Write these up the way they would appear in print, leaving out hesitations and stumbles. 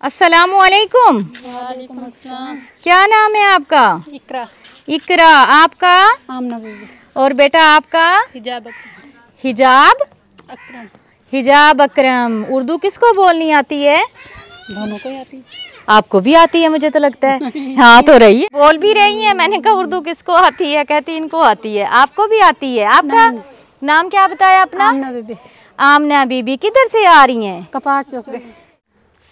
अस्सलामुअलैकुम। वालेकुम अस्सलाम। क्या नाम है आपका? इकरा। इकरा। आपका? आमना बीबी। और बेटा आपका? हिजाब अकरम। हिजाब अकरम। हिजाब अकरम। उर्दू किसको बोलनी आती है? दोनों को आती है। आपको भी आती है मुझे तो लगता है। हाँ तो रही है, बोल भी रही है। मैंने कहा उर्दू किसको आती है, कहती इनको आती है। आपको भी आती है? आपका नाम क्या बताया अपना? आमना बीबी। आमना बीबी। किधर से आ रही हैं? कपास चौक दे।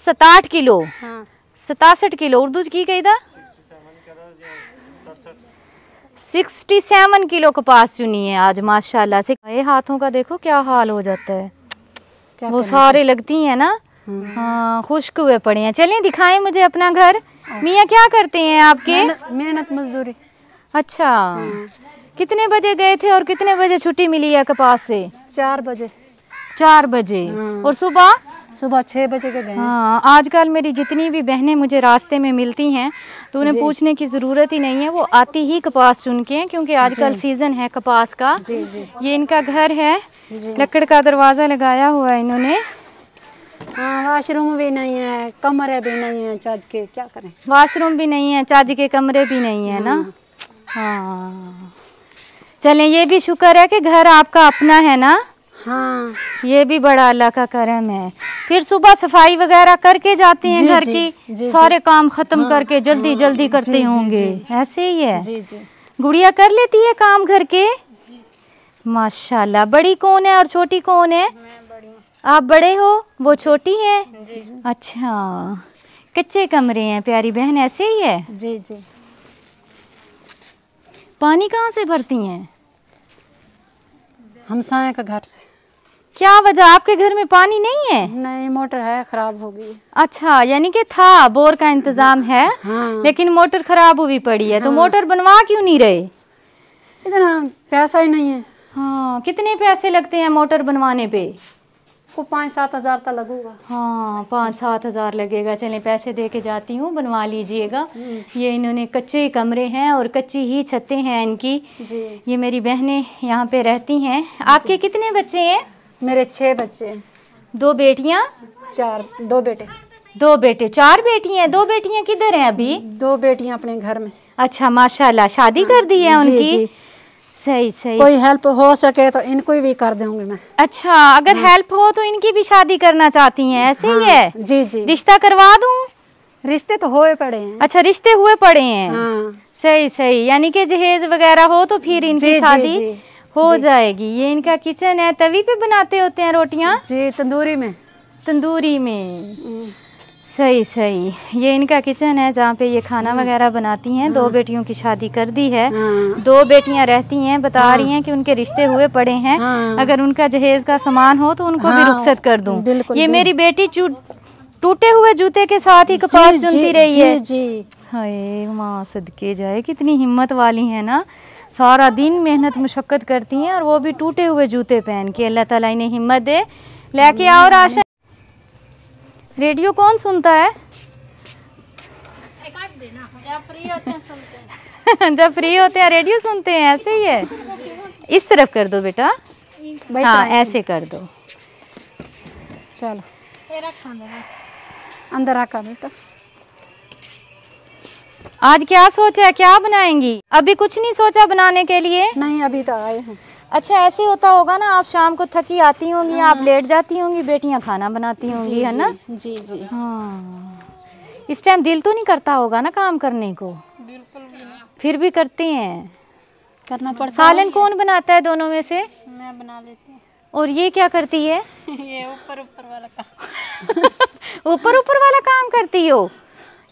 67 किलो। हाँ। 67 किलो उर्दू की कही था। 67 किलो कपास चुनी है आज माशाल्लाह से। ये हाथों का देखो क्या हाल हो जाता है, वो सारे लगती हैं ना। हाँ खुश्क हुए पड़े हैं। चलिए दिखाएं मुझे अपना घर। मियाँ क्या करते हैं आपके? मेहनत मजदूरी। अच्छा कितने बजे गए थे और कितने बजे छुट्टी मिली है कपास से? 4 बजे। 4 बजे। और सुबह? सुबह 6 बजे के गए। हाँ आजकल मेरी जितनी भी बहनें मुझे रास्ते में मिलती हैं तो उन्हें पूछने की ज़रूरत ही नहीं है, वो आती ही कपास चुन के, क्योंकि आजकल सीज़न है कपास का। जी जी। ये इनका घर है, लकड़ का दरवाज़ा लगाया हुआ है इन्होंने। हाँ वाशरूम भी नहीं है, कमरे भी नहीं है चज के, क्या करें। वाशरूम भी नहीं है, चज के कमरे भी नहीं है ना। हाँ चलें, ये भी शुक्र है कि घर आपका अपना है ना। हाँ ये भी बड़ा अल्लाह का करम है। फिर सुबह सफाई वगैरह करके जाते हैं घर की, सारे काम खत्म करके जल्दी जल्दी करते होंगे, ऐसे ही है। जी जी। गुड़िया कर लेती है काम घर के? माशाल्लाह। बड़ी कौन है और छोटी कौन है? आप बड़े हो, वो छोटी है। अच्छा कच्चे कमरे हैं प्यारी बहन, ऐसे ही है। जी जी। पानी कहाँ से भरती हैं? हमसाए का घर से। क्या वजह, आपके घर में पानी नहीं है? नहीं, मोटर है, खराब हो गई। अच्छा यानी कि था, बोर का इंतजाम है। हाँ। लेकिन मोटर खराब हुई पड़ी है। तो मोटर बनवा क्यों नहीं रहे? इतना पैसा ही नहीं है। हाँ कितने पैसे लगते हैं मोटर बनवाने पे? को 5-7 हज़ार तक लगूगा। हाँ 5-7 हज़ार लगेगा। चलें पैसे दे के जाती हूँ, बनवा लीजिएगा। ये इन्होंने कच्चे कमरे हैं और कच्ची ही छतें हैं इनकी जी। ये मेरी बहनें यहाँ पे रहती हैं। आपके कितने बच्चे हैं? मेरे 6 बच्चे हैं। 2 बेटियाँ? 4। 2 बेटे। 2 बेटे। 4 बेटियाँ। 2 बेटियाँ किधर हैं अभी? 2 बेटियाँ अपने घर में। अच्छा माशाल्लाह, शादी कर दी है उनकी? जी, जी। सही सही। कोई हेल्प हो सके तो इनको भी कर दूंगी मैं। अच्छा अगर हेल्प हो तो इनकी भी शादी करना चाहती हैं, ऐसे ही है? जी जी। रिश्ता करवा दूं? रिश्ते तो हुए पड़े हैं। अच्छा रिश्ते हुए पड़े हैं। हाँ। सही सही, यानी कि जहेज वगैरह हो तो फिर इनकी शादी हो जाएगी। ये इनका किचन है। तवी पे बनाते होते हैं रोटियां? जी तंदूरी में। तंदूरी में। सही सही। ये इनका किचन है जहाँ पे ये खाना वगैरह बनाती हैं। 2 बेटियों की शादी कर दी है। 2 बेटियां रहती हैं, बता रही हैं कि उनके रिश्ते हुए पड़े हैं। अगर उनका जहेज का सामान हो तो उनको भी रुखसत कर दूं। ये मेरी बेटी टूटे हुए जूते के साथ ही कपास चुनती रही है। हाय माँ सदके जाए, कितनी हिम्मत वाली है ना। सारा दिन मेहनत मुशक्कत करती हैं और वो भी टूटे हुए जूते पहन के। अल्लाह ताला इन्हें हिम्मत दे। लेके आओ राशन। रेडियो कौन सुनता है? जब फ्री होते हैं रेडियो सुनते हैं, ऐसे ही है। इस तरफ कर दो बेटा। हाँ ऐसे कर दो। चलो अंदर आकर बेटा। आज क्या सोचा है, क्या बनाएंगी? अभी कुछ नहीं सोचा बनाने के लिए? नहीं अभी तो आए हैं। अच्छा ऐसे होता होगा ना, आप शाम को थकी आती होंगी, आप लेट जाती होंगी, बेटियां खाना बनाती होंगी, है ना? जी जी। हाँ इस टाइम दिल तो नहीं करता होगा ना काम करने को? बिल्कुल भी नहीं। फिर भी करते हैं, करना पड़ता है। सालन कौन बनाता है दोनों में से? मैं बना लेती हूँ। और ये क्या करती है? ये ऊपर ऊपर वाला काम। ऊपर ऊपर वाला काम करती हो?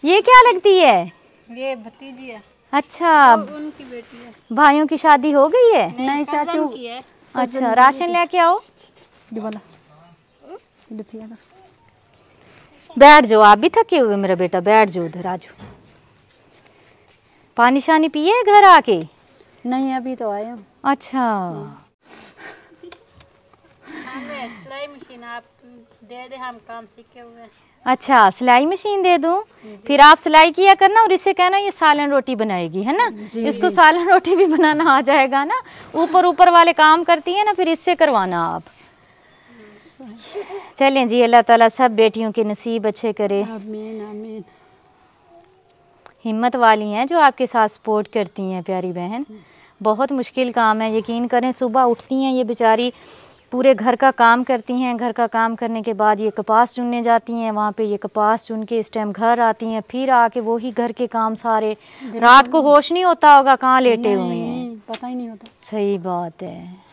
ये क्या लगती है? ये भतीजी है। अच्छा उनकी बेटी है। भाइयों की शादी हो गई है? नहीं चाचू की है। अच्छा राशन लेके आओ। बैठ जाओ, आप भी थके हुए मेरा बेटा, बैठ जाओ उधर, आ जाओ। पानी शानी पिए घर आके? नहीं अभी तो आए हम। अच्छा सिलाई मशीन आप दे दे, हम काम सीखे हुए हैं। अच्छा सिलाई मशीन दे दूं? फिर आप सिलाई किया करना और इससे कहना ये सालन रोटी बनाएगी, है ना? इसको सालन रोटी भी बनाना आ जाएगा ना। ऊपर ऊपर वाले काम करती है ना, फिर इससे करवाना आप। चलें जी, अल्लाह ताला सब बेटियों के नसीब अच्छे करे। आमीन आमीन। हिम्मत वाली हैं जो आपके साथ सपोर्ट करती हैं प्यारी बहन। बहुत मुश्किल काम है, यकीन करें। सुबह उठती हैं ये बेचारी, पूरे घर का काम करती हैं, घर का काम करने के बाद ये कपास चुनने जाती हैं, वहाँ पे ये कपास चुन के इस टाइम घर आती हैं, फिर आके वही घर के काम सारे, रात को होश नहीं होता होगा कहाँ लेटे हुए हैं, पता ही नहीं होता। सही बात है।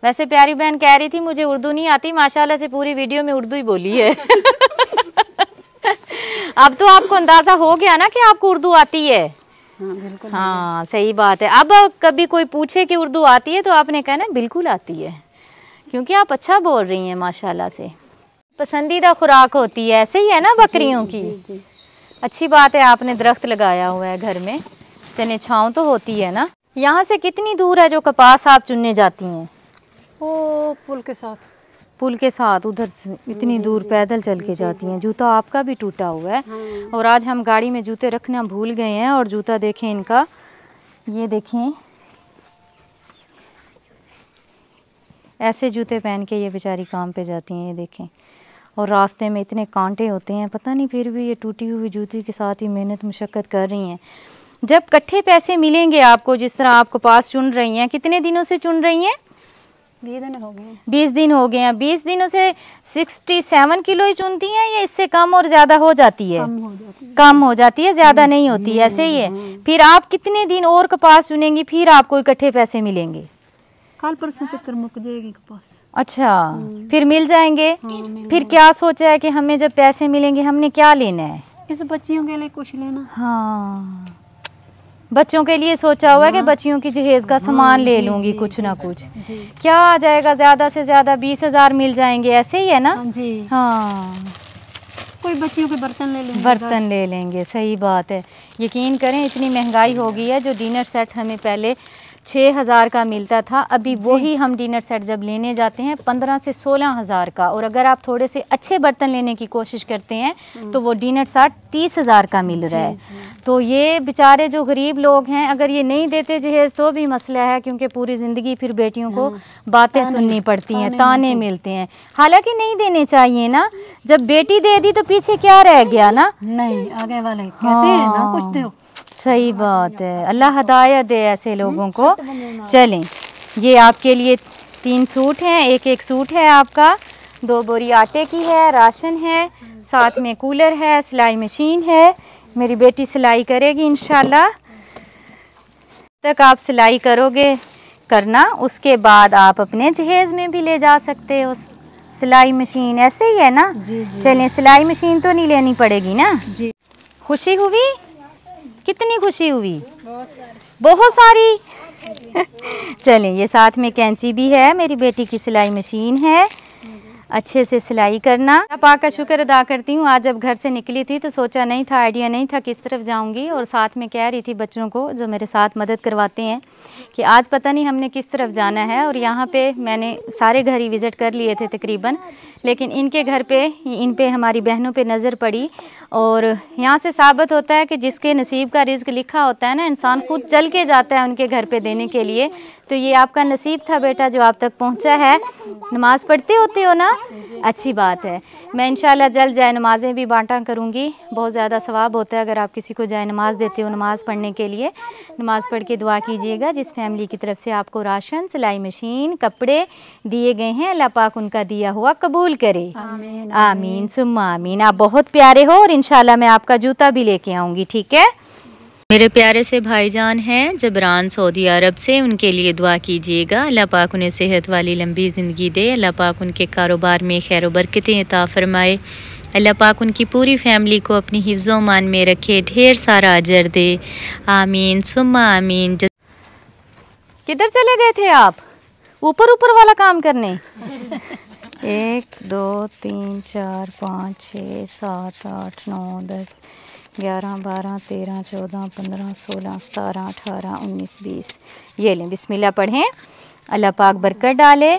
वैसे प्यारी बहन कह रही थी मुझे उर्दू नहीं आती, माशाल्लाह से पूरी वीडियो में उर्दू ही बोली है। अब तो आपको अंदाजा हो गया ना कि आपको उर्दू आती है। हाँ बिल्कुल। हाँ सही बात है। अब कभी कोई पूछे कि उर्दू आती है तो आपने कहना बिल्कुल आती है, क्योंकि आप अच्छा बोल रही हैं माशाल्लाह से। पसंदीदा खुराक होती है, ऐसे ही है ना बकरियों की। जी। अच्छी बात है, आपने दरख्त लगाया हुआ है घर में, चने छाँव तो होती है ना। यहाँ से कितनी दूर है जो कपास आप चुनने जाती हैं? ओ पुल के साथ। पुल के साथ उधर से इतनी दूर पैदल चल के जाती हैं। जूता आपका भी टूटा हुआ है। हाँ। और आज हम गाड़ी में जूते रखना भूल गए हैं, और जूता देखें इनका, ये देखें ऐसे जूते पहन के ये बेचारी काम पे जाती हैं, ये देखें। और रास्ते में इतने कांटे होते हैं, पता नहीं, फिर भी ये टूटी हुई जूती के साथ ही मेहनत मुशक्क़त कर रही हैं। जब इकट्ठे पैसे मिलेंगे आपको, जिस तरह आप कपास चुन रही हैं, कितने दिनों से चुन रही हैं? 20 दिन हो गए। 20 दिन हो गए हैं। 20 दिनों से 67 किलो ही चुनती हैं, या इससे कम और ज़्यादा हो जाती है? कम हो जाती है। कम हो जाती है, ज़्यादा नहीं होती, ऐसे ही है। फिर आप कितने दिन और कपास चुनेंगी, फिर आपको इकट्ठे पैसे मिलेंगे? कल परसों तक मुक जाएगी कपास। अच्छा, फिर मिल जाएंगे। फिर क्या सोचा है कि हमें जब पैसे मिलेंगे हमने क्या लेना है? इस बच्चियों के लिए कुछ लेना। हाँ, बच्चों के लिए सोचा हुआ है कि बच्चियों की जहेज का सामान ले लूंगी, कुछ ना कुछ। क्या आ जाएगा, ज़्यादा से ज़्यादा 20,000 मिल जाएंगे, ऐसे ही है ना? जी हाँ, कोई बच्चियों के बर्तन ले लेंगे। बर्तन ले लेंगे, सही बात है। यकीन करें इतनी महंगाई हो गई है, जो डिनर सेट हमें पहले 6,000 का मिलता था, अभी वही हम डिनर सेट जब लेने जाते हैं 15 से 16,000 का। और अगर आप थोड़े से अच्छे बर्तन लेने की कोशिश करते हैं तो वो डिनर सेट 30,000 का मिल रहा है। तो ये बेचारे जो गरीब लोग हैं, अगर ये नहीं देते जहेज तो भी मसला है, क्योंकि पूरी ज़िंदगी फिर बेटियों को बातें सुननी पड़ती हैं, ताने मिलते हैं। हालांकि नहीं देने चाहिए ना, जब बेटी दे दी तो पीछे क्या रह गया ना। नहीं, आगे वाले कहते हैं ना कुछ दो। सही बात है, अल्लाह हदायत दे ऐसे लोगों को। चलें, ये आपके लिए 3 सूट हैं, एक सूट है आपका, 2 बोरी आटे की है, राशन है, साथ में कूलर है, सिलाई मशीन है। मेरी बेटी सिलाई करेगी इंशाल्लाह। तक आप सिलाई करोगे करना, उसके बाद आप अपने जहेज में भी ले जा सकते हो सिलाई मशीन, ऐसे ही है ना? जी। चलें, सिलाई मशीन तो नहीं लेनी पड़ेगी ना जी। खुशी हुई? कितनी खुशी हुई? बहुत सारी। चलें, ये साथ में कैंची भी है, मेरी बेटी की सिलाई मशीन है, अच्छे से सिलाई करना। पाक का शुक्र अदा करती हूँ। आज जब घर से निकली थी तो सोचा नहीं था, आइडिया नहीं था किस तरफ जाऊँगी, और साथ में कह रही थी बच्चों को जो मेरे साथ मदद करवाते हैं कि आज पता नहीं हमने किस तरफ जाना है। और यहाँ पे मैंने सारे घर ही विज़िट कर लिए थे तकरीबन, लेकिन इनके घर पे, इन पे हमारी बहनों पे नज़र पड़ी। और यहाँ से साबित होता है कि जिसके नसीब का रिज़्क लिखा होता है ना, इंसान खुद चल के जाता है उनके घर पे देने के लिए। तो ये आपका नसीब था बेटा जो आप तक पहुँचा है। नमाज पढ़ते होते हो ना? अच्छी बात है। मैं इंशाल्लाह जल्द जाए नमाज़ें भी बांटा करूँगी। बहुत ज़्यादा सवाब होता है अगर आप किसी को जाए नमाज देते हो नमाज़ पढ़ने के लिए। नमाज़ पढ़ के दुआ कीजिएगा जिस फैमिली की तरफ से आपको राशन, सिलाई मशीन, कपड़े दिए गए हैं, अल्लाह पाक उनका दिया हुआ कबूल करे। आमीन आमीन सुम्मा आमीन। आप बहुत प्यारे हो, और इंशाल्लाह मैं आपका जूता भी लेके आऊँगी, ठीक है? मेरे प्यारे से भाईजान हैं जबरान सऊदी अरब से, उनके लिए दुआ कीजिएगा। अल्लाह पाक उन्हें सेहत वाली लंबी ज़िंदगी दे, अल्लाह पाक उनके कारोबार में खैर व बरकतें अता फरमाए, अल्लाह पाक उनकी पूरी फैमिली को अपनी हिफ्ज़ो मान में रखे, ढेर सारा अजर दे। आमीन सुम्मा आमीन। किधर चले गए थे आप? ऊपर वाला काम करने? 1 2 3 4 5 6 7 8 9 10 11 12 13 14 15 16 17 18 19 20। ये लें, बिस्मिल्लाह पढ़ें, अल्लाह पाक बरकत डाले।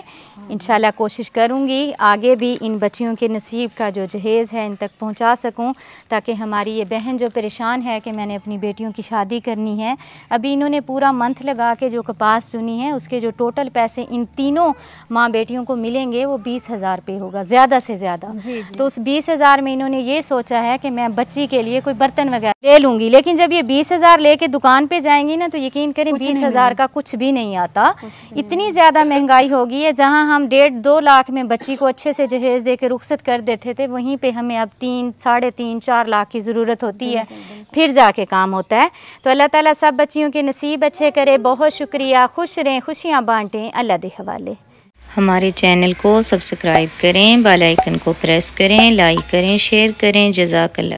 इंशाल्लाह कोशिश करूँगी आगे भी इन बच्चियों के नसीब का जो जहेज़ है इन तक पहुँचा सकूँ, ताकि हमारी ये बहन जो परेशान है कि मैंने अपनी बेटियों की शादी करनी है, अभी इन्होंने पूरा मंथ लगा के जो कपास चुनी है उसके जो टोटल पैसे इन तीनों माँ बेटियों को मिलेंगे वो 20,000 रुपये होगा ज़्यादा से ज़्यादा। तो उस 20,000 में इन्होंने ये सोचा है कि मैं बच्ची के लिए कोई बर्तन वगैरह ले लूँगी। लेकिन जब ये 20,000 लेके दुकान पे जाएंगी ना तो यकीन करें 20,000 का कुछ भी नहीं आता। इतनी ज़्यादा महंगाई हो गई है, जहाँ हम 1.5-2 लाख में बच्ची को अच्छे से जहेज़ दे के रुखसत कर देते थे, वहीं पे हमें अब 3, 3.5, 4 लाख की ज़रूरत होती है, फिर जाके काम होता है। तो अल्लाह ताला सब बच्चियों के नसीब अच्छे करे। बहुत शुक्रिया, खुश रहें, खुशियाँ बांटें, अल्लाह दे हवाले। हमारे चैनल को सब्सक्राइब करें, बेल आइकन को प्रेस करें, लाइक करें, शेयर करें। जज़ाकल्लाह।